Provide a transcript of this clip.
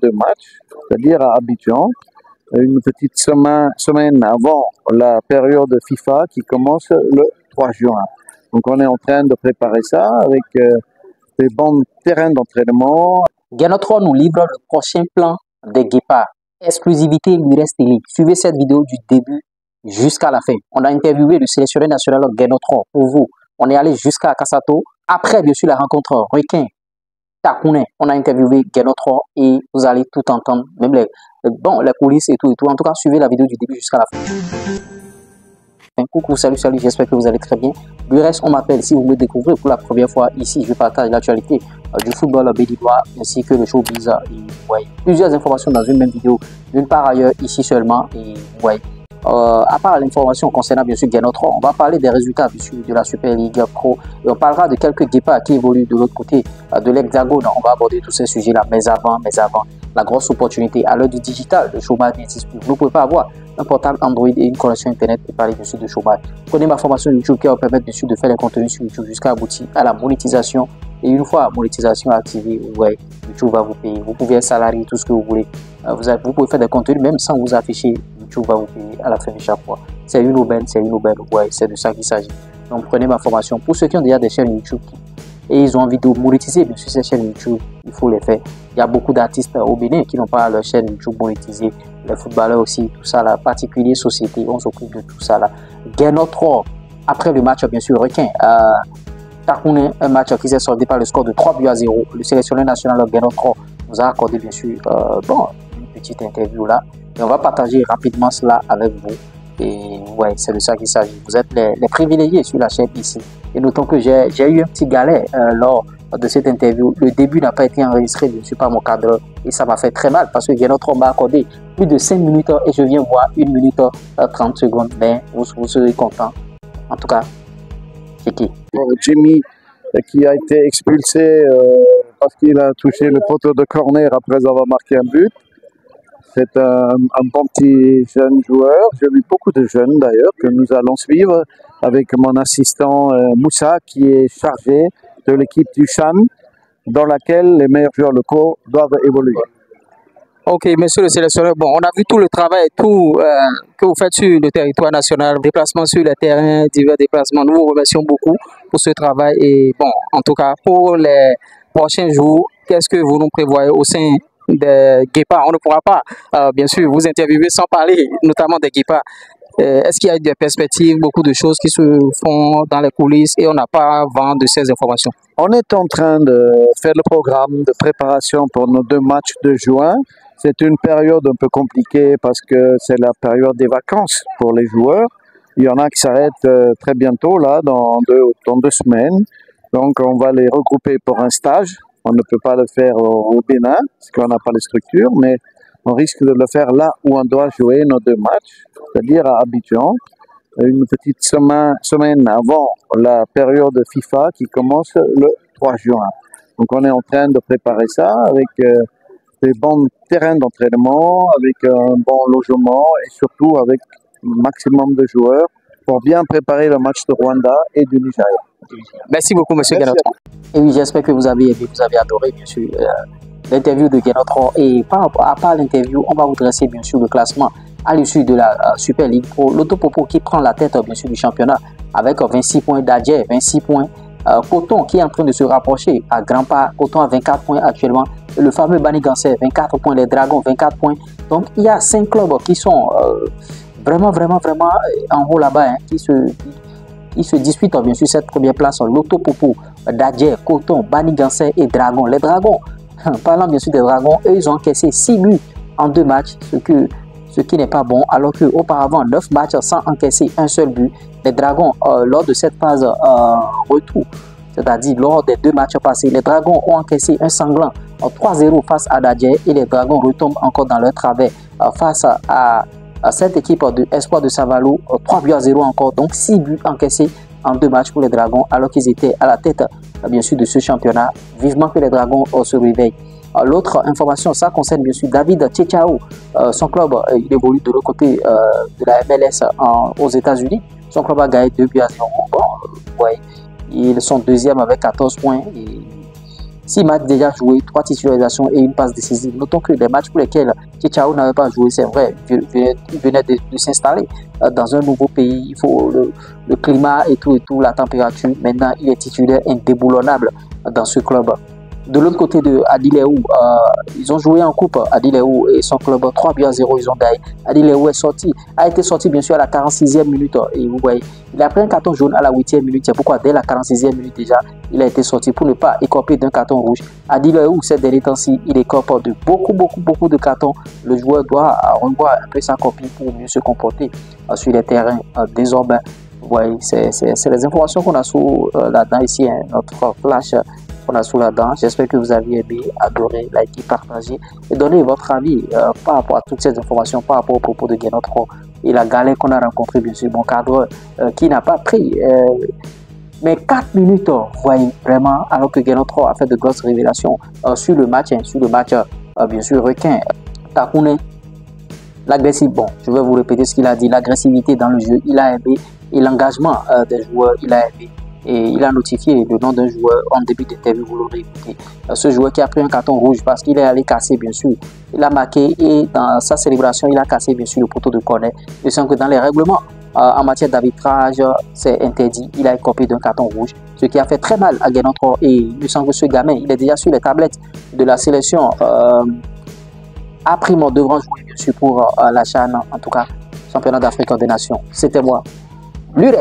deux matchs, c'est-à-dire à Abidjan, une petite semaine avant la période FIFA qui commence le 3 juin. Donc on est en train de préparer ça avec des bons terrains d'entraînement. Genotro nous livre le prochain plan des Guépards. Exclusivité Mures Télé. Suivez cette vidéo du début jusqu'à la fin. On a interviewé le sélectionneur national Genotro pour vous. On est allé jusqu'à Kassato. Après, bien sûr, la rencontre Requin Takouné, on a interviewé Genotro et vous allez tout entendre, même les coulisses et tout. En tout cas, suivez la vidéo du début jusqu'à la fin. Coucou, salut, j'espère que vous allez très bien. Du reste, on m'appelle si vous me découvrez pour la première fois ici. Je partage l'actualité du football béninois ainsi que le showbiz. Ouais, plusieurs informations dans une même vidéo, d'une part ailleurs, ici seulement. Et ouais. À part l'information concernant bien sûr Genotro, on va parler des résultats bien sûr, de la Super League Pro et on parlera de quelques Guépards qui évoluent de l'autre côté de l'Hexagone. On va aborder tous ces sujets-là, mais avant, la grosse opportunité à l'heure du digital, le chômage n'existe plus. Vous ne pouvez pas avoir un portable Android et une connexion Internet et parler dessus de chômage. Prenez ma formation YouTube qui va vous permettre dessus de faire les contenus sur YouTube jusqu'à aboutir à la monétisation. Et une fois la monétisation activée, ouais, YouTube va vous payer. Vous pouvez être salarié, tout ce que vous voulez. Vous pouvez faire des contenus même sans vous afficher. YouTube va vous payer à la fin de chaque mois. C'est une aubaine, ouais, c'est de ça qu'il s'agit. Donc prenez ma formation. Pour ceux qui ont déjà des chaînes YouTube et ils ont envie de monétiser bien sûr ces chaînes YouTube, il faut les faire. Il y a beaucoup d'artistes au Bénin qui n'ont pas leur chaîne YouTube monétisée. Les footballeurs aussi, tout ça là, particulier société, on s'occupe de tout ça là. Genotro, après le match bien sûr Requin, Takouné, un match qui s'est soldé par le score de 3-0. Le sélectionneur national Genotro nous a accordé bien sûr une petite interview là. Et on va partager rapidement cela avec vous. Et ouais, c'est de ça qu'il s'agit. Vous êtes les privilégiés sur la chaîne ici. Et notons que j'ai eu un petit galère lors de cette interview. Le début n'a pas été enregistré, bien sûr, par mon cadre. Et ça m'a fait très mal parce que Genotro m'a accordé plus de 5 minutes et je viens voir 1 minute 30 secondes. Mais vous serez content. En tout cas, c'est qui? Jimmy qui a été expulsé parce qu'il a touché le poteau de corner après avoir marqué un but. C'est un bon petit jeune joueur. J'ai vu beaucoup de jeunes d'ailleurs que nous allons suivre avec mon assistant Moussa qui est chargé de l'équipe du Chan dans laquelle les meilleurs joueurs locaux doivent évoluer. Ok, monsieur le sélectionneur, bon, on a vu tout le travail tout que vous faites sur le territoire national, déplacements sur le terrain, divers déplacements. Nous vous remercions beaucoup pour ce travail et bon, en tout cas, pour les prochains jours, qu'est-ce que vous nous prévoyez au sein des Guépards? On ne pourra pas, bien sûr, vous interviewer sans parler, notamment des Guépards. Est-ce qu'il y a des perspectives, beaucoup de choses qui se font dans les coulisses et on n'a pas vent de ces informations? On est en train de faire le programme de préparation pour nos 2 matchs de juin. C'est une période un peu compliquée parce que c'est la période des vacances pour les joueurs. Il y en a qui s'arrêtent très bientôt, là, dans 2 semaines. Donc on va les regrouper pour un stage. On ne peut pas le faire au Bénin, parce qu'on n'a pas les structures, mais on risque de le faire là où on doit jouer nos 2 matchs, c'est-à-dire à Abidjan, une petite semaine avant la période FIFA qui commence le 3 juin. Donc on est en train de préparer ça avec des bons terrains d'entraînement, avec un bon logement et surtout avec un maximum de joueurs pour bien préparer le match de Rwanda et du Nigeria. Merci beaucoup, monsieur Genotro. Et oui, j'espère que vous avez aimé, vous avez adoré, bien sûr, l'interview de Genotro. Et à part l'interview, on va vous dresser, bien sûr, le classement à l'issue de la Super League Pro. L'Autopopo qui prend la tête, bien sûr, du championnat avec 26 points, Dadje, 26 points. Coton qui est en train de se rapprocher à grands pas. Coton à 24 points actuellement. Le fameux Banigansé, 24 points. Les Dragons, 24 points. Donc, il y a 5 clubs qui sont vraiment en haut là-bas, hein, qui se disputent bien sûr cette première place. L'Autopopo, Dadje, Coton, Banigansé et Dragons. Les Dragons, parlant bien sûr des Dragons, eux, ils ont encaissé 6 buts en 2 matchs, ce qui n'est pas bon, alors qu'auparavant, 9 matchs sans encaisser un seul but. Les Dragons, lors de cette phase retour, c'est-à-dire lors des 2 matchs passés, les Dragons ont encaissé un sanglant 3-0 face à Dadje et les Dragons retombent encore dans leur travers face à cette équipe de Espoir de Savalo, 3-0 encore, donc 6 buts encaissés en 2 matchs pour les Dragons, alors qu'ils étaient à la tête, bien sûr, de ce championnat. Vivement que les Dragons se réveillent. L'autre information, ça concerne bien sûr David Tchechao. Son club, il évolue de l'autre côté de la MLS aux États-Unis. Son club a gagné 2-0. Bon, ouais, ils sont 2e avec 14 points. Et 6 matchs déjà joués, 3 titularisations et une passe décisive. Notons que les matchs pour lesquels Tchao n'avait pas joué, c'est vrai, il venait de s'installer dans un nouveau pays. Il faut le climat et tout, la température. Maintenant, il est titulaire indéboulonnable dans ce club. De l'autre côté de Adileou, ils ont joué en coupe, Adileou et son club 3-0, ils ont gagné. Adileou a été sorti bien sûr à la 46e minute. Et vous voyez, il a pris un carton jaune à la 8e minute. C'est pourquoi dès la 46e minute déjà, il a été sorti pour ne pas écoper d'un carton rouge. Adileou, ces derniers temps-ci, il écope de beaucoup de cartons. Le joueur doit revoir un peu sa copie pour mieux se comporter sur les terrains désormais. Vous voyez, c'est les informations qu'on a sous là-dedans ici, hein, notre flash. On a sous la dent. J'espère que vous avez aimé, adoré, liké, partagé et donné votre avis par rapport à toutes ces informations, par rapport au propos de Guénotro et la galère qu'on a rencontrée, bien sûr, mon cadre qui n'a pas pris mais 4 minutes, vous voyez, vraiment, alors que Guénotro a fait de grosses révélations sur le match, bien sûr, requin, Takouné, l'agressivité, bon, je vais vous répéter ce qu'il a dit, l'agressivité dans le jeu, il a aimé, et l'engagement des joueurs, il a aimé. Et il a notifié le nom d'un joueur en début d'interview, vous l'aurez écouté. Ce joueur qui a pris un carton rouge parce qu'il est allé casser, bien sûr. Il a marqué et dans sa célébration, il a cassé, bien sûr, le poteau de corner. Je sens que dans les règlements, en matière d'arbitrage, c'est interdit. Il a écopé d'un carton rouge, ce qui a fait très mal à Guénotro. Et je sens que ce gamin, il est déjà sur les tablettes de la sélection. À primo devront jouer, bien sûr, pour la CHAN, en tout cas, championnat d'Afrique des Nations. C'était moi, Lures.